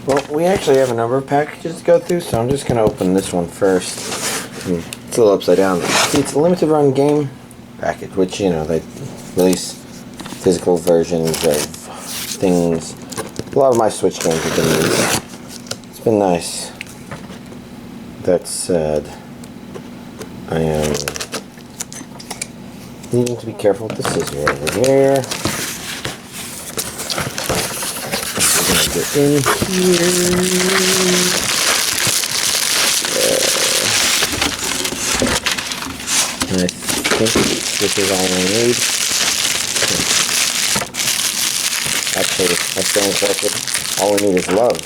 Well, we actually have a number of packages to go through, so I'm just going to open this one first. It's a little upside down. See, it's a limited run game package, which, you know, they release physical versions of things. A lot of my Switch games have been released. It's been nice. That said, I am needing to be careful with the scissor over here. Get in here. And I think this is all I need. Actually, I stand corrected. All we need is love.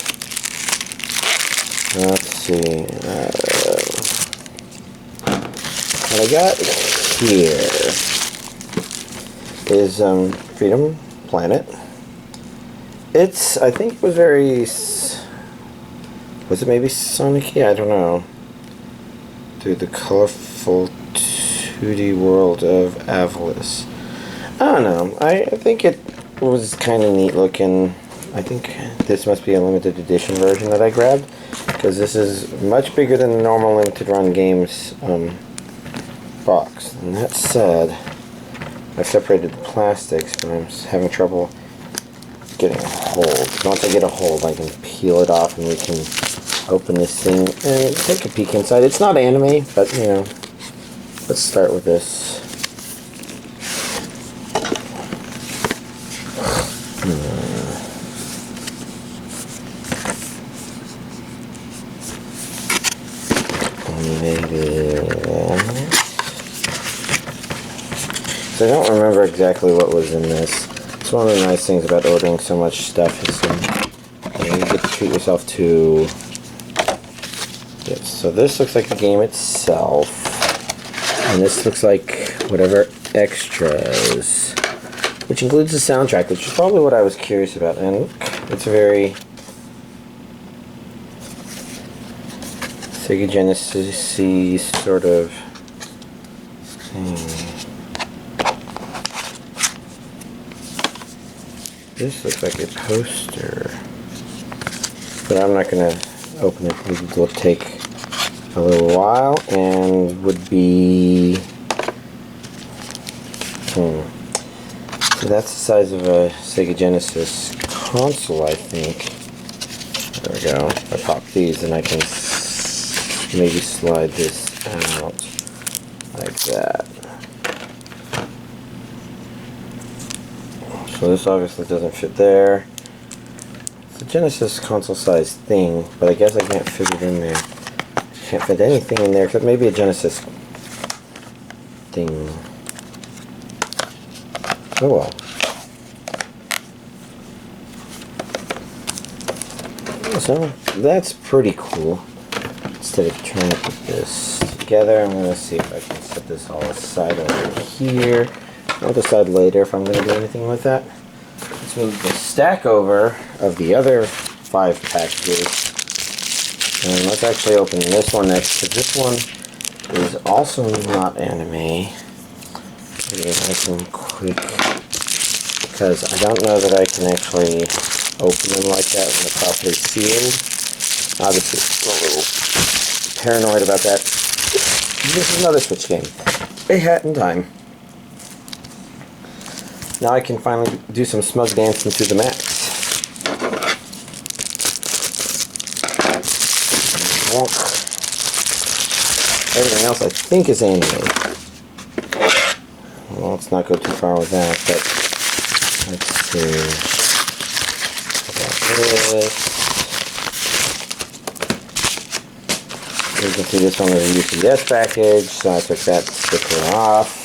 Let's see. What I got here is Freedom Planet. It's, I think it was very, was it maybe Sonic-y? I don't know. Through the colorful 2D world of Avalis. I don't know. I think it was kind of neat looking. I think this must be a limited edition version that I grabbed, because this is much bigger than the normal limited run games box. And that said, I've separated the plastics, but I'm having trouble getting a hold. Once I get a hold, I can peel it off and we can open this thing and take a peek inside. It's not anime, but you know, let's start with this. So I don't remember exactly what was in this. It's one of the nice things about ordering so much stuff is you get to treat yourself to. Yes, so this looks like the game itself, and this looks like whatever extras, which includes the soundtrack, which is probably what I was curious about. And it's a very Sega Genesis-y sort of thing. This looks like a poster, but I'm not going to open it. It will take a little while and would be, so that's the size of a Sega Genesis console, I think. There we go. If I pop these, then I can maybe slide this out like that. So this obviously doesn't fit there. It's a Genesis console size thing, but I guess I can't fit it in there. Can't fit anything in there except maybe a Genesis thing. Oh well. So that's pretty cool. Instead of trying to put this together, I'm going to see if I can set this all aside over here. I'll decide later if I'm going to do anything with that. Let's move the stack over of the other 5 packages. And let's actually open this one next, because this one is also not anime. Get it nice and quick, because I don't know that I can actually open them like that when they're properly sealed. Obviously, I'm a little paranoid about that. This is another Switch game. A Hat in Time. Now I can finally do some smug dancing to the max. Everything else I think is anime. Well, let's not go too far with that, but let's see. Got this. You can see this one is a UPS package, so I took that sticker off.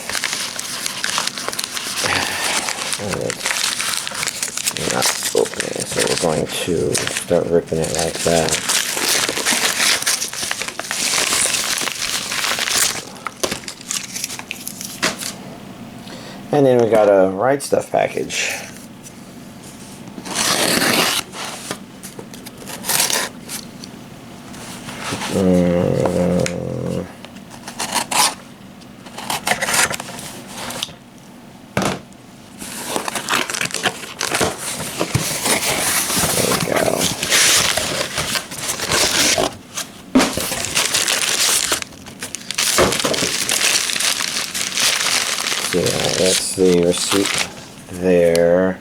It's not opening, so we're going to start ripping it like that. And then we got a Right Stuff package. suit there.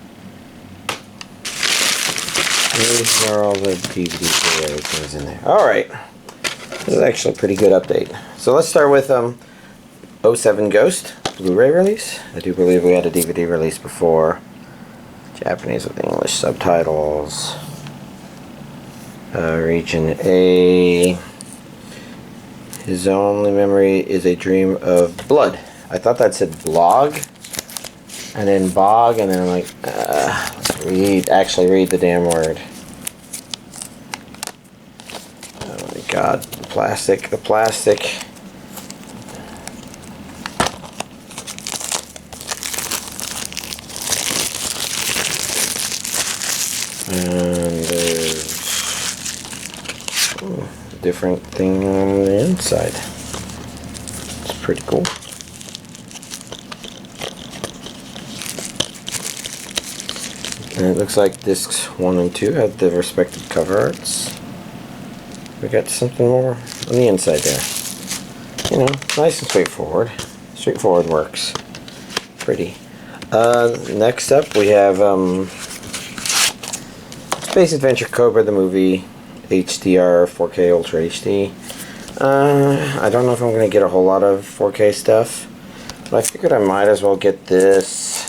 These are all the DVD Blu-ray things in there. Alright. This is actually a pretty good update. So let's start with 07 Ghost Blu-ray release. I do believe we had a DVD release before. Japanese with English subtitles. Region A. His only memory is a dream of blood. I thought that said blog. And then bog, and then I'm like, let's actually read the damn word. Oh my god, the plastic. And there's a different thing on the inside. It's pretty cool. And it looks like discs 1 and 2 have the respective cover arts. We got something more on the inside there. You know, nice and straightforward. Straightforward works. Pretty. Next up we have Space Adventure Cobra the movie, HDR 4K Ultra HD. I don't know if I'm going to get a whole lot of 4K stuff, but I figured I might as well get this.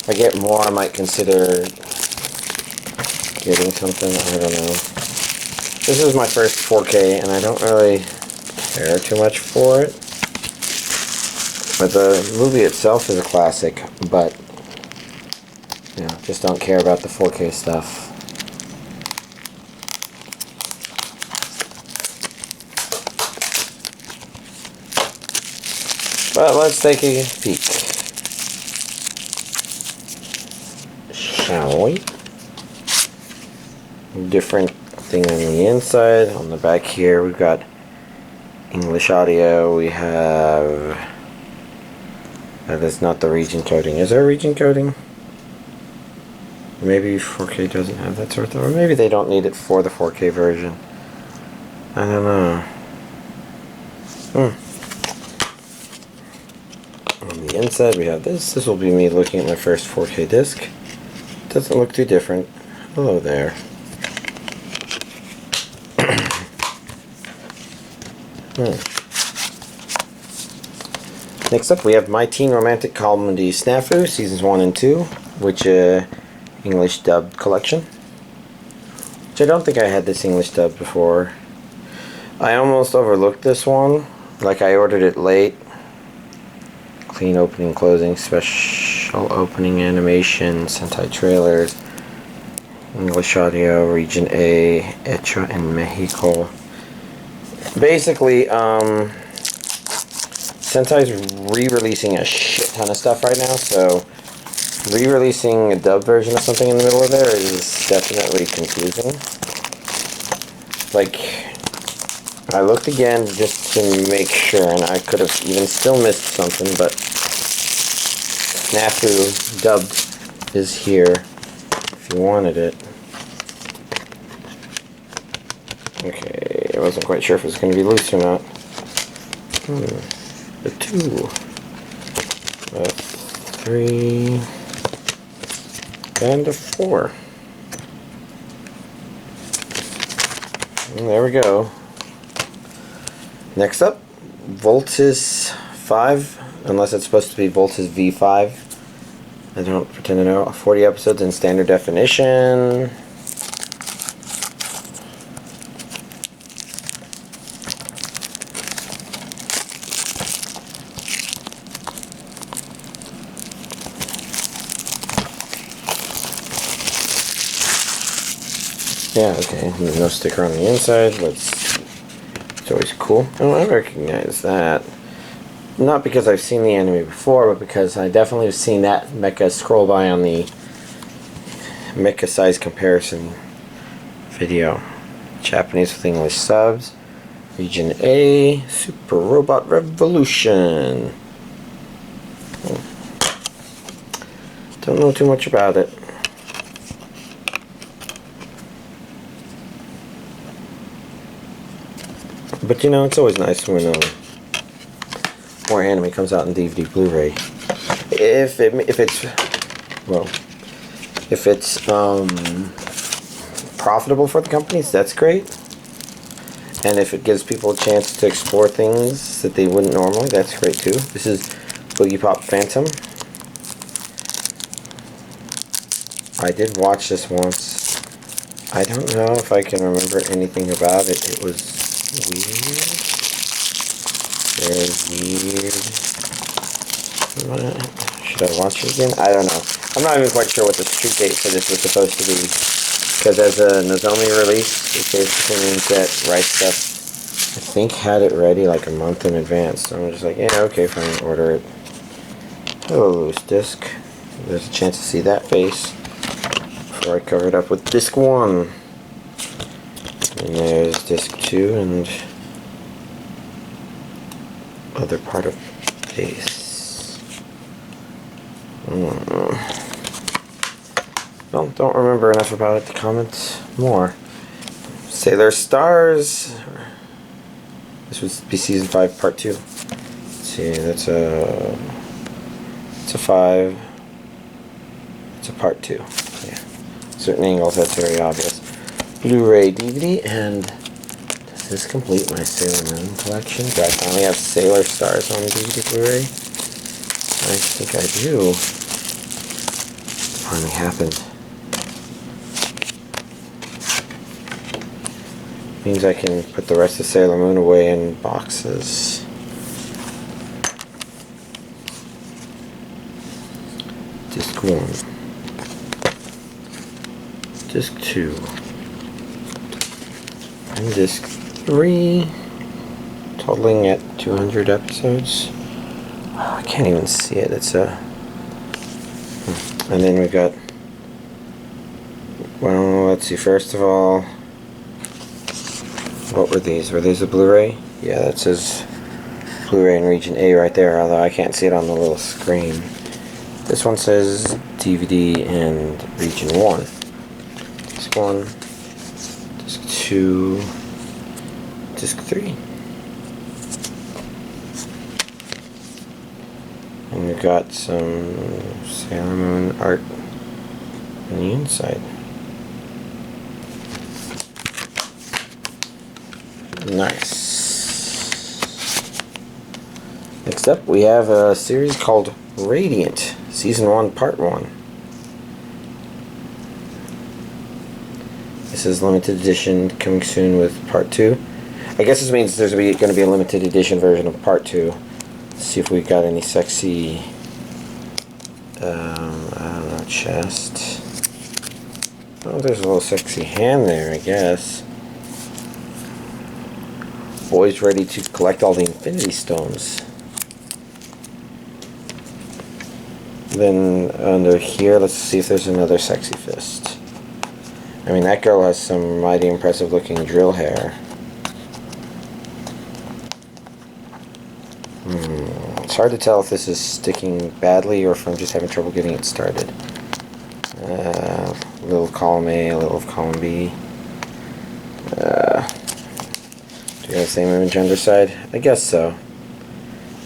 If I get more, I might consider getting something. I don't know. This is my first 4K, and I don't really care too much for it. But the movie itself is a classic, but you know, just don't care about the 4K stuff. But let's take a peek. Shall we? Different thing on the inside. On the back here we've got English audio. We have... that is not the region coding. Is there region coding? Maybe 4K doesn't have that sort of... or maybe they don't need it for the 4K version. I don't know. On the inside we have this. This will be me looking at my first 4K disc. Doesn't look too different. Hello there. Next up we have My Teen Romantic Comedy SNAFU Seasons 1 and 2, which English dubbed collection. Which I don't think I had this English dubbed before. I almost overlooked this one. Like I ordered it late. Clean opening, closing, special opening animation, Sentai trailers, English audio, region A, Etra and Mexico. Basically, Sentai's re-releasing a shit ton of stuff right now, so re-releasing a dub version of something in the middle of there is definitely confusing. Like, I looked again just to make sure, and I could have even still missed something, but SNAFU dubbed is here if you wanted it. Okay, I wasn't quite sure if it was going to be loose or not. A 2, a 3, and a 4. And there we go. Next up, Vultus 5, unless it's supposed to be Vultus V5. I don't pretend to know. 40 episodes in standard definition. Yeah, okay, no sticker on the inside. Let's see. It's always cool. Oh, I recognize that. Not because I've seen the anime before, but because I definitely have seen that mecha scroll by on the mecha size comparison video. Japanese with English subs. Region A, Super Robot Revolution. Don't know too much about it. But you know, it's always nice when more anime comes out in DVD Blu-ray. If it's profitable for the companies, that's great. And if it gives people a chance to explore things that they wouldn't normally, that's great too. This is Boogiepop Phantom. I did watch this once. I don't know if I can remember anything about it. It was weird. Very weird. Should I watch it again? I don't know. I'm not even quite sure what the street date for this was supposed to be. Because as a Nozomi release, it basically means that Rice Stuff, I think, had it ready like a month in advance. So I'm just like, yeah, okay, fine, order it. Hello, loose disc. There's a chance to see that face before I cover it up with disc 1. And there's disc 2 and other part of base. Well, don't remember enough about it to comment more. Sailor Stars. This would be season 5, part 2. Let's see, it's a 5. It's a part 2. Yeah, certain angles, that's very obvious. Blu-ray DVD, and does this complete my Sailor Moon collection? Do I finally have Sailor Stars on DVD Blu-ray? I think I do. It finally happened. Means I can put the rest of Sailor Moon away in boxes. Disc 1. Disc 2. And disc 3. Totaling at 200 episodes. Oh, I can't even see it. It's a... And then we got... Well, let's see. First of all... What were these? Were these a Blu-ray? Yeah, that says Blu-ray in Region A right there, although I can't see it on the little screen. This one says DVD in Region 1. Disc 1, Disc 2, Disc 3. And we've got some Sailor Moon art on the inside. Nice. Next up, we have a series called Radiant, Season 1, Part 1. This is limited edition, coming soon with Part 2. I guess this means there's going to be a limited edition version of Part 2. Let's see if we got any sexy, I don't know, chest. Oh, there's a little sexy hand there, I guess. Boys ready to collect all the Infinity Stones. Then under here, let's see if there's another sexy fist. I mean, that girl has some mighty impressive looking drill hair. It's hard to tell if this is sticking badly or if I'm just having trouble getting it started. A little column A, a little of column B. Do you have the same image underside? I guess so.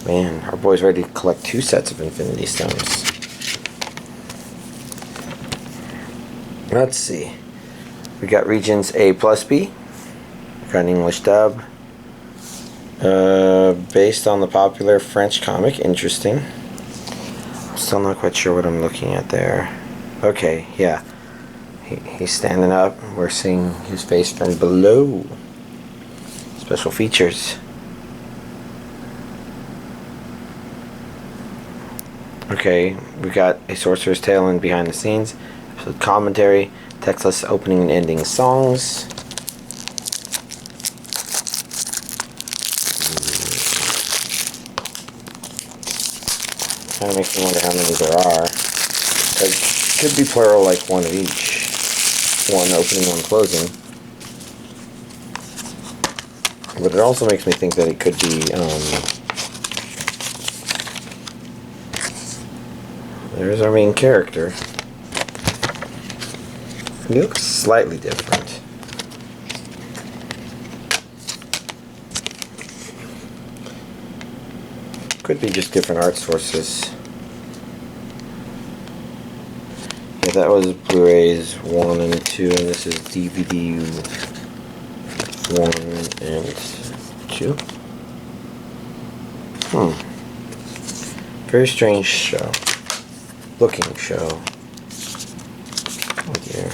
Man, our boy's ready to collect 2 sets of Infinity Stones. Let's see. We got regions A plus B. We got an English dub. Based on the popular French comic. Interesting. I'm still not quite sure what I'm looking at there. Okay, yeah. He's standing up. We're seeing his face from below. Special features. Okay, we got a Sorcerer's Tale in behind the scenes. Commentary, textless opening and ending songs. Kind of makes me wonder how many there are. It could be plural, like one of each. One opening, one closing. But it also makes me think that it could be, there's our main character. He looks slightly different. Could be just different art sources. Yeah, that was Blu-rays 1 and 2, and this is DVD 1 and 2. Very strange show. Looking show. Oh dear.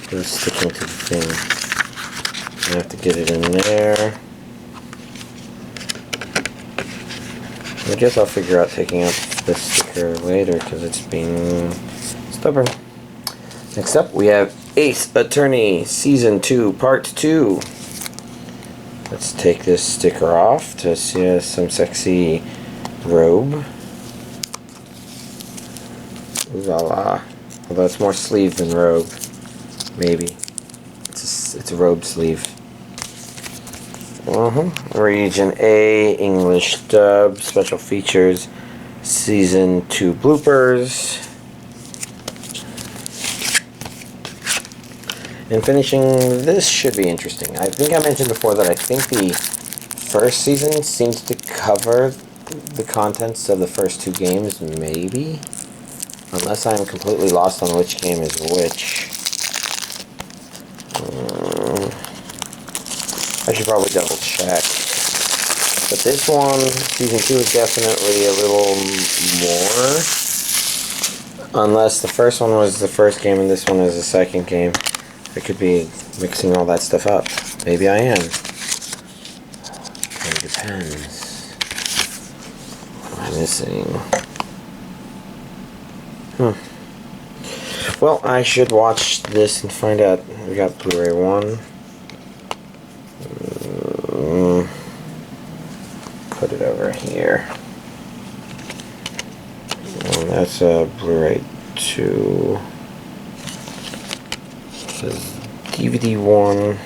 It was sticking to the thing. I have to get it in there. I guess I'll figure out taking out this sticker later because it's being stubborn. Next up we have Ace Attorney Season 2 Part 2. Let's take this sticker off to see some sexy robe. Ooh la la. Although it's more sleeve than robe. Maybe. It's a robe sleeve. Region A, English dub, special features, Season 2 bloopers. And finishing, this should be interesting. I think I mentioned before that I think the first season seems to cover the contents of the first 2 games, maybe? Unless I'm completely lost on which game is which. I should probably double check. But this one, Season 2, is definitely a little more. Unless the first one was the first game and this one is the second game. I could be mixing all that stuff up. Maybe I am. It depends. What am I missing? Well, I should watch this and find out. We got Blu-ray 1. Put it over here. And that's a Blu-ray 2. This is DVD 1.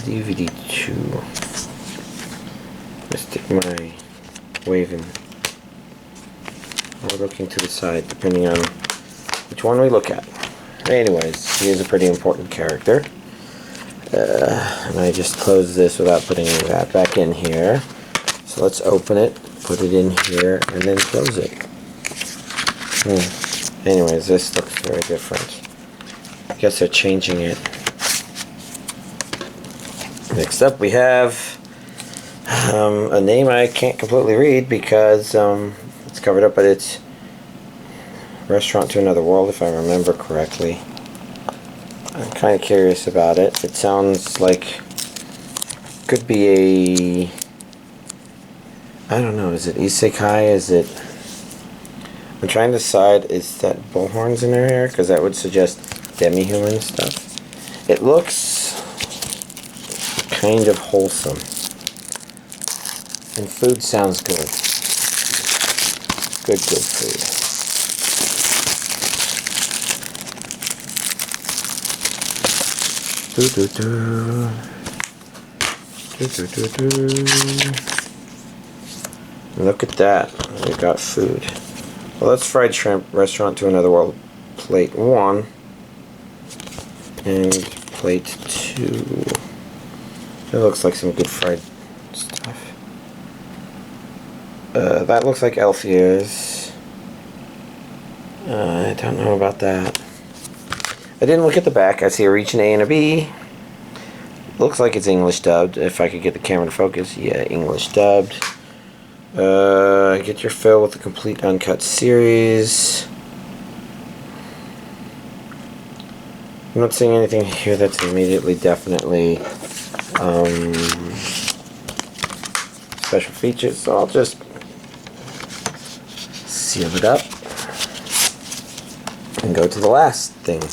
DVD 2. Let's stick my waving. Or looking to the side, depending on which one we look at. Anyways, he is a pretty important character. And I just closed this without putting that back in here. So let's open it, put it in here, and then close it. Anyways, this looks very different. I guess they're changing it. Next up we have a name I can't completely read because it's covered up, but it's Restaurant to Another World, if I remember correctly. I'm kind of curious about it. It sounds like could be a, I don't know, is it isekai? Is it, I'm trying to decide, is that bullhorns in her hair? Because that would suggest demi-human stuff. It looks kind of wholesome. And food sounds good. Good food. Look at that. We got food. Well, that's fried shrimp, Restaurant to Another World, plate 1 and plate 2. It looks like some good fried stuff. That looks like elf ears. I don't know about that. I didn't look at the back. I see a region A and a B. Looks like it's English dubbed. If I could get the camera to focus. Yeah, English dubbed. Get your fill with the complete uncut series. I'm not seeing anything here that's immediately definitely special features, so I'll just seal it up and go to the last thing.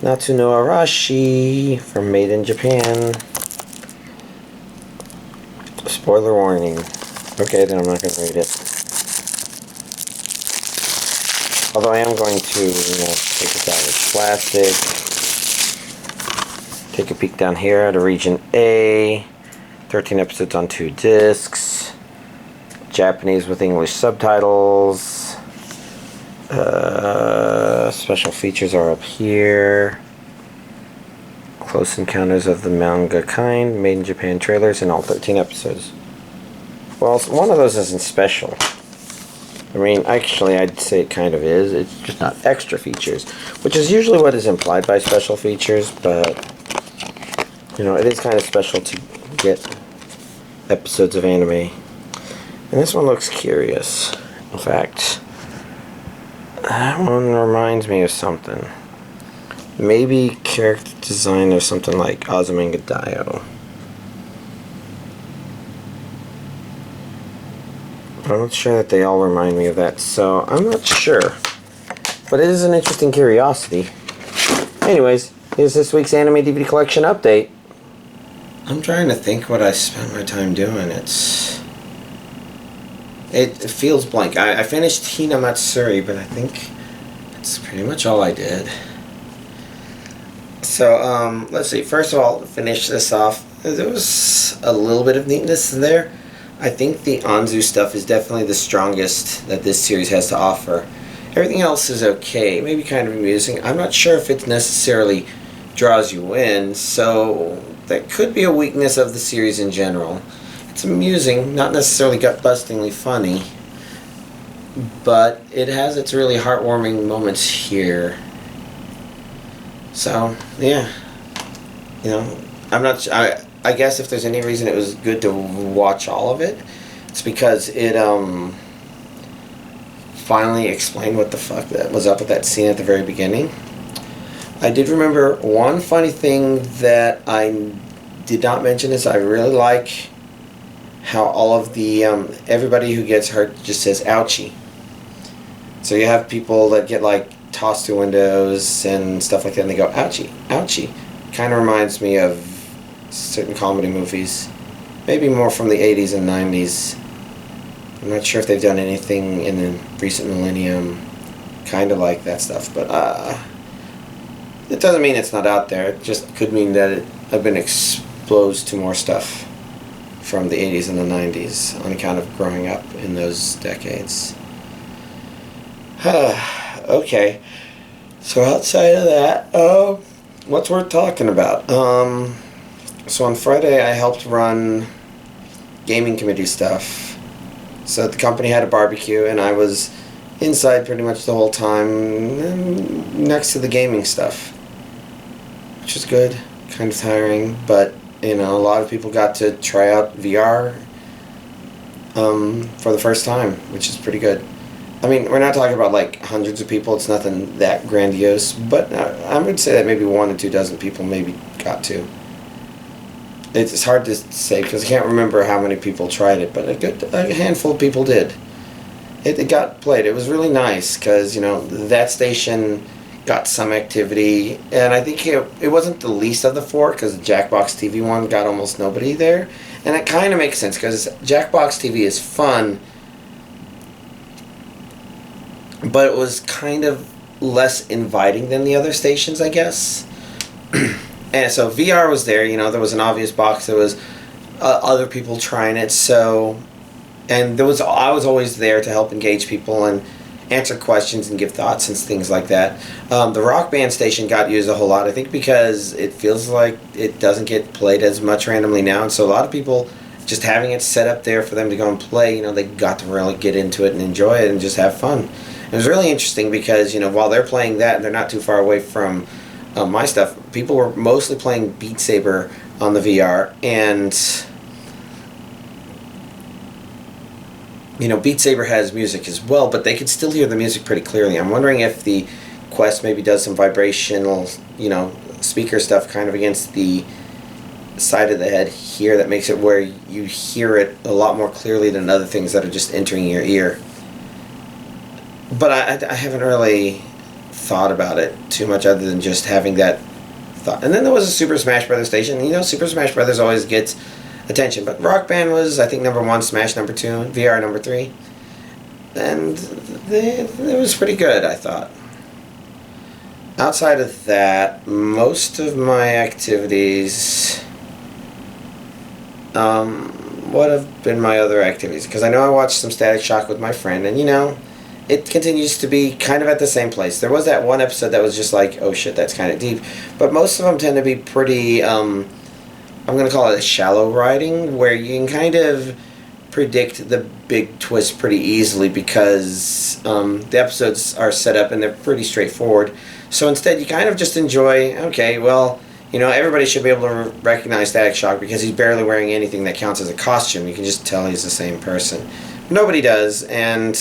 Natsu no Arashi from Made in Japan. Spoiler warning. Okay, then I'm not going to read it. Although I am going to, take this out of the plastic. Take a peek down here at a region A. 13 episodes on 2 discs. Japanese with English subtitles. Special features are up here. Close Encounters of the Manga Kind, Made in Japan trailers in all 13 episodes. Well, one of those isn't special. I mean, actually, I'd say it kind of is. It's just not extra features, which is usually what is implied by special features, but, you know, it is kind of special to get episodes of anime. And this one looks curious. In fact, that one reminds me of something. Maybe character design or something like Azumanga Daioh. But I'm not sure that they all remind me of that, so I'm not sure. But it is an interesting curiosity. Anyways, here's this week's anime DVD collection update. I'm trying to think what I spent my time doing. It feels blank. I finished Hina Matsuri, but I think that's pretty much all I did. So, let's see. First of all, to finish this off, there was a little bit of neatness there. I think the Anzu stuff is definitely the strongest that this series has to offer. Everything else is okay, maybe kind of amusing. I'm not sure if it necessarily draws you in, so that could be a weakness of the series in general. It's amusing, not necessarily gut-bustingly funny, but it has its really heartwarming moments here. So, yeah. You know, I'm not... I guess if there's any reason it was good to watch all of it, it's because it finally explained what the fuck that was up with that scene at the very beginning. I did remember one funny thing that I did not mention is I really like how all of the everybody who gets hurt just says ouchie. So you have people that get like tossed through windows and stuff like that, and they go ouchie, ouchie. Kind of reminds me of certain comedy movies, maybe more from the 80s and 90s. I'm not sure if they've done anything in the recent millennium kind of like that stuff, but it doesn't mean it's not out there. It just could mean that I've been exposed to more stuff from the 80s and the 90s on account of growing up in those decades. Okay, so outside of that, what's worth talking about? So on Friday I helped run gaming committee stuff. So the company had a barbecue and I was inside pretty much the whole time next to the gaming stuff, which was good, kind of tiring, but you know, a lot of people got to try out VR for the first time, which is pretty good. I mean, we're not talking about like hundreds of people, it's nothing that grandiose, but I would say that maybe 1 or 2 dozen people maybe got to. It's hard to say because I can't remember how many people tried it, but a handful of people did. It got played. It was really nice because, you know, that station got some activity, and I think it wasn't the least of the 4 because the Jackbox TV one got almost nobody there, and it kind of makes sense because Jackbox TV is fun, but it was kind of less inviting than the other stations, I guess. And so VR was there, you know, there was an obvious box, there was other people trying it, so, and I was always there to help engage people and answer questions and give thoughts and things like that. The Rock Band station got used a whole lot, I think because it feels like it doesn't get played as much randomly now, and so a lot of people just having it set up there for them to go and play, you know, they got to really get into it and enjoy it and just have fun. It was really interesting because, you know, while they're playing that and they're not too far away from my stuff, people were mostly playing Beat Saber on the VR, and you know, Beat Saber has music as well, but they could still hear the music pretty clearly. I'm wondering if the Quest maybe does some vibrational, you know, speaker stuff kind of against the side of the head here that makes it where you hear it a lot more clearly than other things that are just entering your ear. But I haven't really thought about it too much other than just having that thought. And then there was a Super Smash Brothers station. You know, Super Smash Brothers always gets attention, but Rock Band was, I think, number 1, Smash number 2, VR number 3. And it was pretty good, I thought. Outside of that, most of my activities, what have been my other activities? Because I know I watched some Static Shock with my friend, and you know, it continues to be kind of at the same place. There was that one episode that was just like, oh shit, that's kind of deep. But most of them tend to be pretty, I'm going to call it a shallow writing, where you can kind of predict the big twist pretty easily because the episodes are set up and they're pretty straightforward. So instead, you kind of just enjoy, okay, well, you know, everybody should be able to recognize Static Shock because he's barely wearing anything that counts as a costume. You can just tell he's the same person. Nobody does, and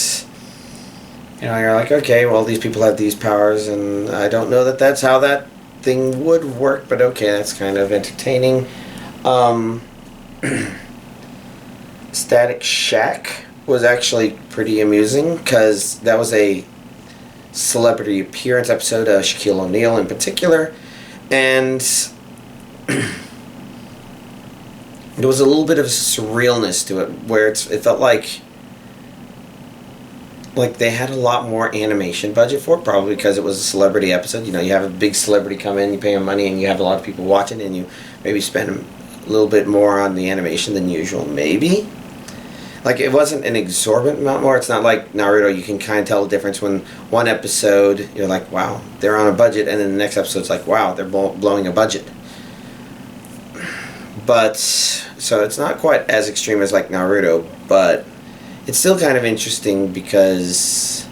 you know, you're like, okay, well, these people have these powers, and I don't know that that's how that thing would work, but okay, that's kind of entertaining. Static Shack was actually pretty amusing because that was a celebrity appearance episode, Shaquille O'Neal in particular, and there was a little bit of surrealness to it where it felt like they had a lot more animation budget for it, probably because it was a celebrity episode. You know, you have a big celebrity come in, you pay them money, and you have a lot of people watching, and you maybe spend a little bit more on the animation than usual, maybe. Like, it wasn't an exorbitant amount more. It's not like Naruto. You can kind of tell the difference when one episode, you're like, wow, they're on a budget, and then the next episode's like, wow, they're blowing a budget. But, so it's not quite as extreme as like Naruto, but it's still kind of interesting because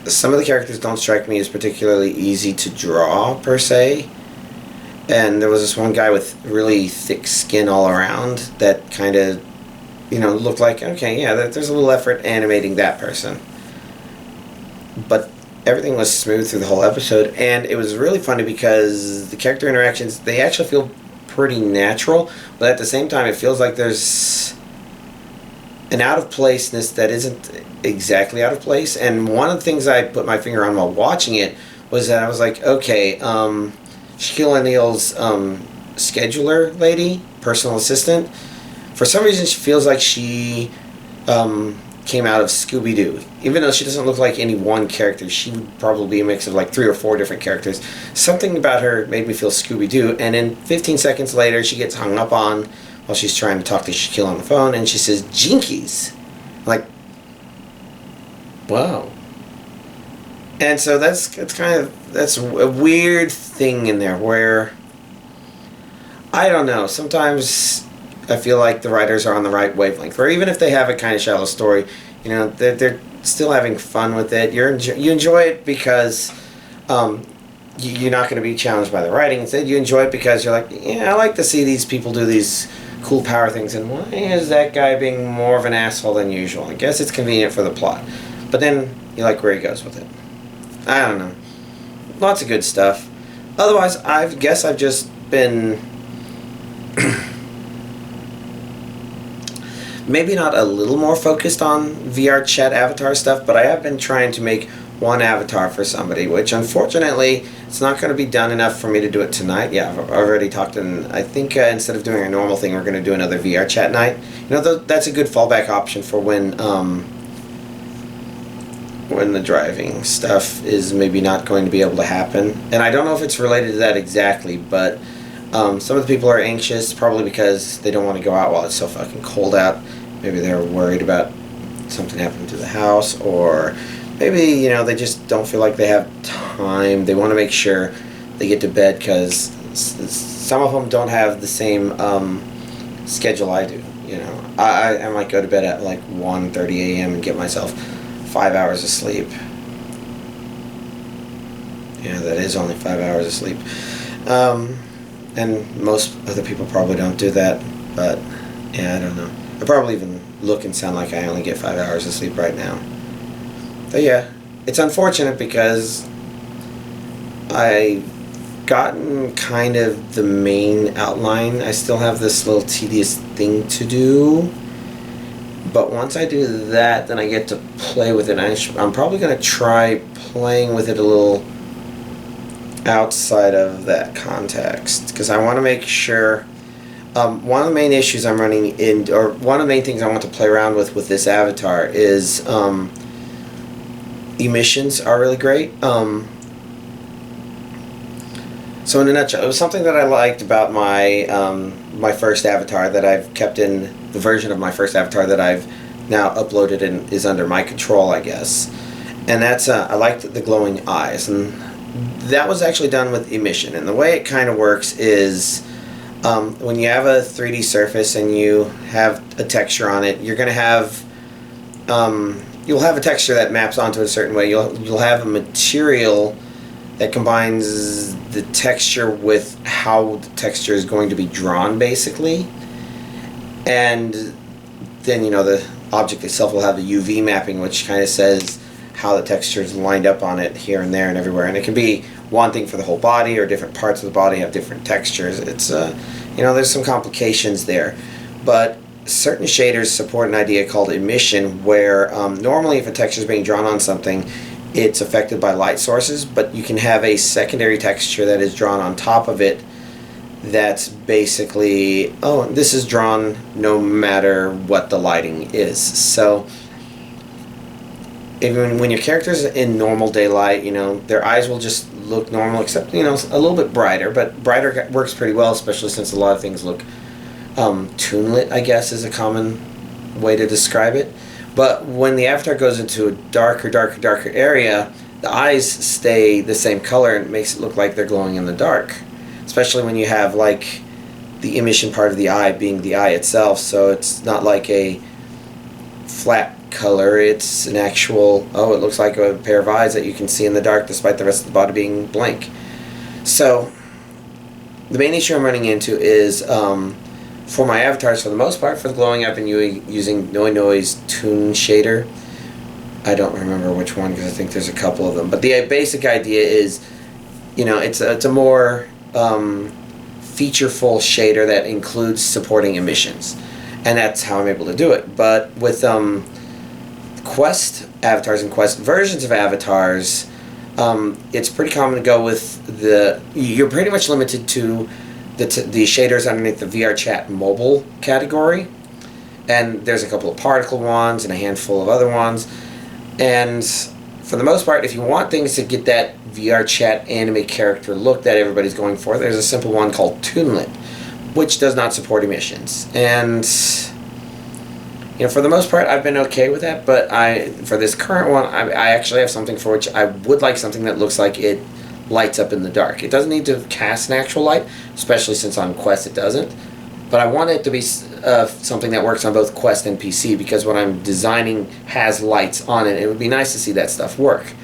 some of the characters don't strike me as particularly easy to draw, per se. And there was this one guy with really thick skin all around that kind of, you know, looked like, okay, yeah, there's a little effort animating that person. But everything was smooth through the whole episode, and it was really funny because the character interactions, they actually feel pretty natural, but at the same time, it feels like there's an out-of-placeness that isn't exactly out of place. And one of the things I put my finger on while watching it was that I was like, okay, Shaquille O'Neal's scheduler lady, personal assistant, for some reason she feels like she came out of Scooby-Doo. Even though she doesn't look like any one character, she would probably be a mix of like 3 or 4 different characters. Something about her made me feel Scooby-Doo, and then 15 seconds later she gets hung up on while she's trying to talk to Shaquille on the phone, and she says, "Jinkies." Like, wow. And so that's a weird thing in there where, I don't know, sometimes I feel like the writers are on the right wavelength, or even if they have a kind of shallow story, you know, they're still having fun with it. You enjoy it because you're not going to be challenged by the writing. Instead, you enjoy it because you're like, yeah, I like to see these people do these cool power things, and why is that guy being more of an asshole than usual? I guess it's convenient for the plot. But then you like where he goes with it. I don't know. Lots of good stuff. Otherwise, I guess I've just been maybe not a little more focused on VR chat avatar stuff, but I have been trying to make one avatar for somebody, which unfortunately it's not going to be done enough for me to do it tonight. Yeah, I've already talked, and I think instead of doing a normal thing, we're going to do another VR chat night. You know, that's a good fallback option for when the driving stuff is maybe not going to be able to happen. And I don't know if it's related to that exactly, but some of the people are anxious, probably because they don't want to go out while it's so fucking cold out. Maybe they're worried about something happening to the house, or maybe, you know, they just don't feel like they have time. They want to make sure they get to bed because some of them don't have the same schedule I do. You know, I might go to bed at like 1:30 a.m. and get myself 5 hours of sleep. Yeah, that is only 5 hours of sleep. And most other people probably don't do that, but yeah, I don't know. I probably even look and sound like I only get 5 hours of sleep right now. But yeah, it's unfortunate because I've gotten kind of the main outline. I still have this little tedious thing to do. But once I do that, then I get to play with it. I'm probably going to try playing with it a little outside of that context, because I want to make sure one of the main issues I'm running in, or one of the main things I want to play around with this avatar is emissions are really great. So in a nutshell, it was something that I liked about my my first avatar that I've kept in the version of my first avatar that I've now uploaded and is under my control, I guess. And that's I liked the glowing eyes, and that was actually done with Emission. And the way it kind of works is when you have a 3D surface and you have a texture on it, you're going to have you'll have a texture that maps onto a certain way. You'll have a material that combines the texture with how the texture is going to be drawn, basically. And then, you know, the object itself will have a UV mapping, which kind of says how the texture is lined up on it here and there and everywhere. And it can be one thing for the whole body, or different parts of the body have different textures. It's, you know, there's some complications there. But certain shaders support an idea called emission, where normally if a texture is being drawn on something, it's affected by light sources, but you can have a secondary texture that is drawn on top of it that's basically, oh, this is drawn no matter what the lighting is. So even when your character's in normal daylight, you know, their eyes will just look normal, except, you know, a little bit brighter, but brighter works pretty well, especially since a lot of things look toon-lit, I guess is a common way to describe it. But when the avatar goes into a darker area, the eyes stay the same color, and it makes it look like they're glowing in the dark. Especially when you have, like, the emission part of the eye being the eye itself, so it's not like a flat color, it's an actual, oh, it looks like a pair of eyes that you can see in the dark despite the rest of the body being blank. So, the main issue I'm running into is, for my avatars, for the most part, for the glowing, I've been using Noise Toon Shader. I don't remember which one because I think there's a couple of them. But the basic idea is, you know, it's a more featureful shader that includes supporting emissions. And that's how I'm able to do it. But with Quest avatars and Quest versions of avatars, it's pretty common to go with you're pretty much limited to the shaders underneath the VR Chat mobile category, and there's a couple of particle ones and a handful of other ones. And for the most part, if you want things to get that VR Chat anime character look that everybody's going for, there's a simple one called Toonlit, which does not support emissions. And you know, for the most part, I've been okay with that. But for this current one, I actually have something for which I would like something that looks like it lights up in the dark. It doesn't need to cast an actual light, especially since on Quest it doesn't. But I want it to be something that works on both Quest and PC, because what I'm designing has lights on it. It would be nice to see that stuff work.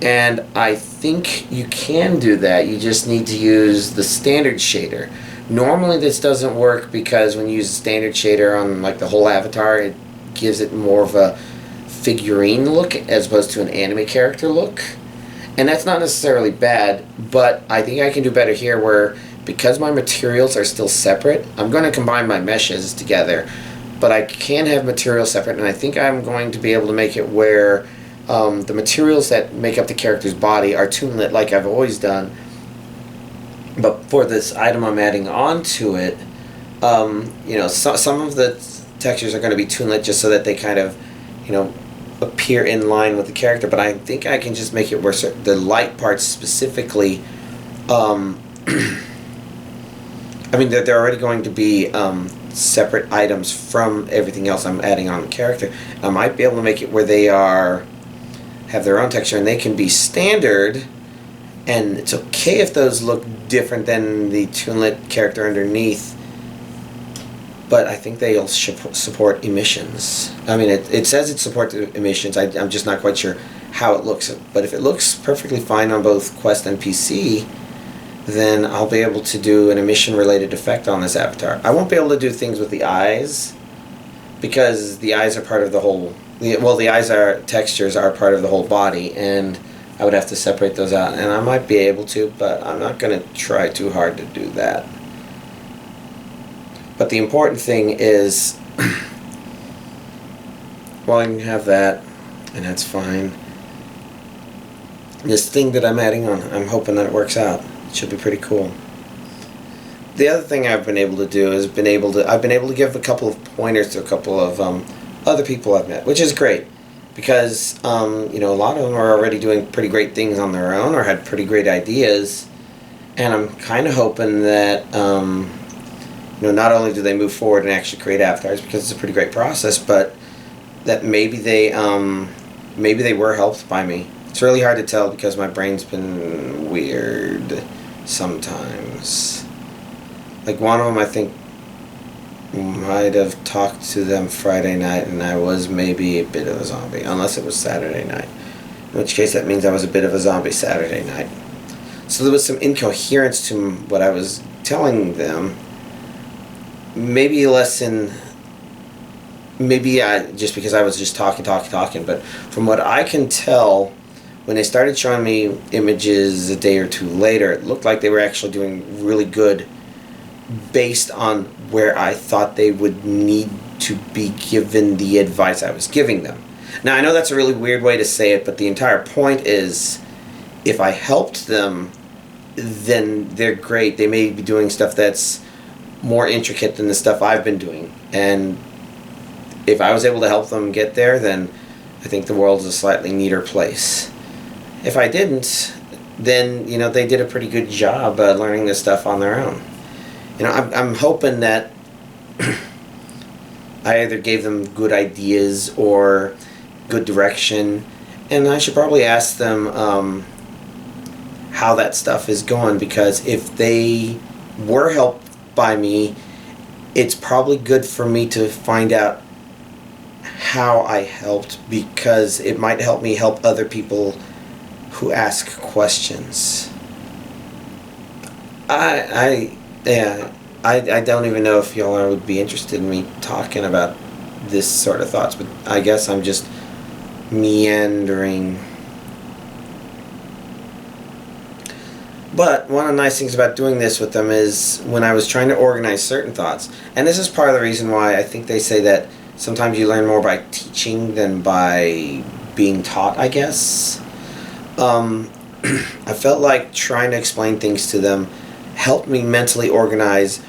And I think you can do that. You just need to use the standard shader. Normally this doesn't work because when you use a standard shader on like the whole avatar, it gives it more of a figurine look as opposed to an anime character look. And that's not necessarily bad, but I think I can do better here where, because my materials are still separate, I'm going to combine my meshes together, but I can have materials separate, and I think I'm going to be able to make it where the materials that make up the character's body are toon-lit like I've always done, but for this item I'm adding onto it, you know, some of the textures are going to be toon-lit just so that they kind of, you know, appear in line with the character, but I think I can just make it where the light parts specifically, I mean, they're already going to be separate items from everything else I'm adding on the character. I might be able to make it where they have their own texture and they can be standard, and it's okay if those look different than the toon-lit character underneath. But I think they'll support emissions. I mean, it says it supports emissions. I'm just not quite sure how it looks. But if it looks perfectly fine on both Quest and PC, then I'll be able to do an emission-related effect on this avatar. I won't be able to do things with the eyes, because the eyes are part of the whole... Well, the eyes textures are part of the whole body, and I would have to separate those out. And I might be able to, but I'm not going to try too hard to do that. But the important thing is, well, I can have that, and that's fine. This thing that I'm adding on, I'm hoping that it works out. It should be pretty cool. The other thing I've been able to do is I've been able to give a couple of pointers to a couple of other people I've met, which is great, because you know, a lot of them are already doing pretty great things on their own or had pretty great ideas, and I'm kind of hoping that you know, not only do they move forward and actually create avatars, because it's a pretty great process, but that maybe they were helped by me. It's really hard to tell because my brain's been weird sometimes. Like one of them, I think, might have talked to them Friday night, and I was maybe a bit of a zombie, unless it was Saturday night. In which case, that means I was a bit of a zombie Saturday night. So there was some incoherence to what I was telling them. Maybe less in... Maybe just because I was just talking, but from what I can tell, when they started showing me images a day or two later, it looked like they were actually doing really good based on where I thought they would need to be given the advice I was giving them. Now, I know that's a really weird way to say it, but the entire point is, if I helped them, then they're great. They may be doing stuff that's more intricate than the stuff I've been doing. And if I was able to help them get there, then I think the world's a slightly neater place. If I didn't, then, you know, they did a pretty good job learning this stuff on their own. You know, I'm hoping that I either gave them good ideas or good direction, and I should probably ask them how that stuff is going, because if they were helped by me, it's probably good for me to find out how I helped, because it might help me help other people who ask questions. I don't even know if y'all would be interested in me talking about this sort of thoughts, but I guess I'm just meandering. But one of the nice things about doing this with them is when I was trying to organize certain thoughts, and this is part of the reason why I think they say that sometimes you learn more by teaching than by being taught, I guess. I felt like trying to explain things to them helped me mentally organize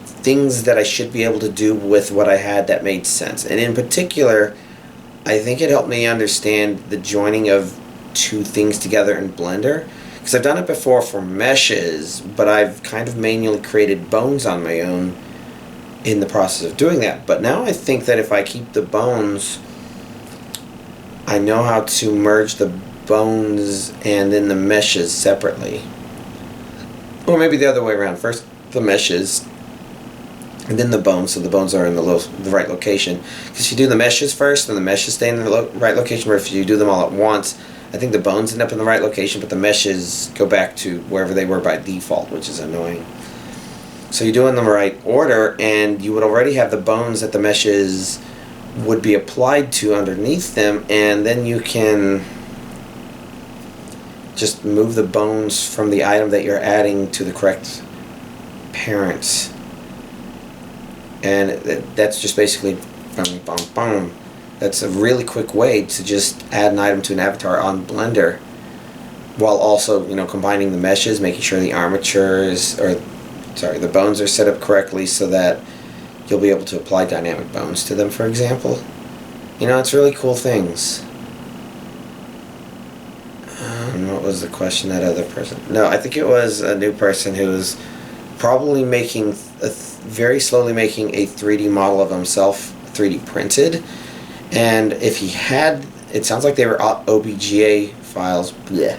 things that I should be able to do with what I had that made sense. And in particular, I think it helped me understand the joining of two things together in Blender. Because I've done it before for meshes, but I've kind of manually created bones on my own in the process of doing that. But now I think that if I keep the bones, I know how to merge the bones and then the meshes separately. Or maybe the other way around. First the meshes and then the bones, so the bones are in the right location. Because if you do the meshes first, then the meshes stay in the right location, or if you do them all at once, I think the bones end up in the right location, but the meshes go back to wherever they were by default, which is annoying. So you do it in the right order, and you would already have the bones that the meshes would be applied to underneath them, and then you can just move the bones from the item that you're adding to the correct parents. And that's just basically bum, bum, bum. That's a really quick way to just add an item to an avatar on Blender, while also, you know, combining the meshes, making sure the armatures, or sorry, the bones are set up correctly so that you'll be able to apply dynamic bones to them, for example. You know, it's really cool things. What was the question, that other person? No, I think it was a new person who was probably making, very slowly making a 3D model of himself, 3D printed. And if he had, it sounds like they were OBGA files. Bleh.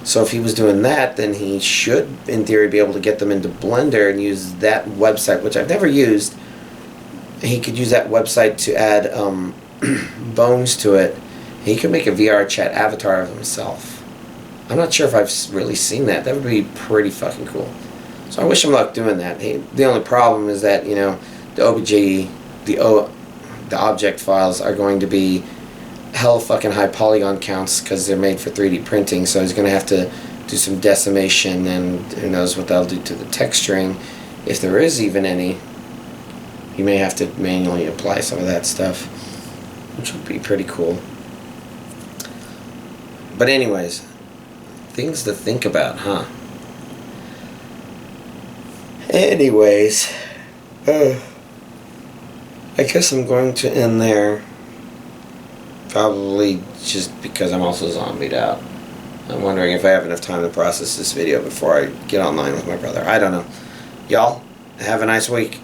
So if he was doing that, then he should, in theory, be able to get them into Blender and use that website, which I've never used. He could use that website to add bones to it. He could make a VR chat avatar of himself. I'm not sure if I've really seen that. That would be pretty fucking cool. So I wish him luck doing that. The only problem is that, you know, the OBJ, the object files are going to be hell fucking high polygon counts because they're made for 3D printing, so he's going to have to do some decimation, and who knows what that'll do to the texturing, if there is even any. He may have to manually apply some of that stuff, which would be pretty cool. But anyways, things to think about, huh? Anyways, I guess I'm going to end there. Probably just because I'm also zombied out. I'm wondering if I have enough time to process this video before I get online with my brother. I don't know. Y'all, have a nice week.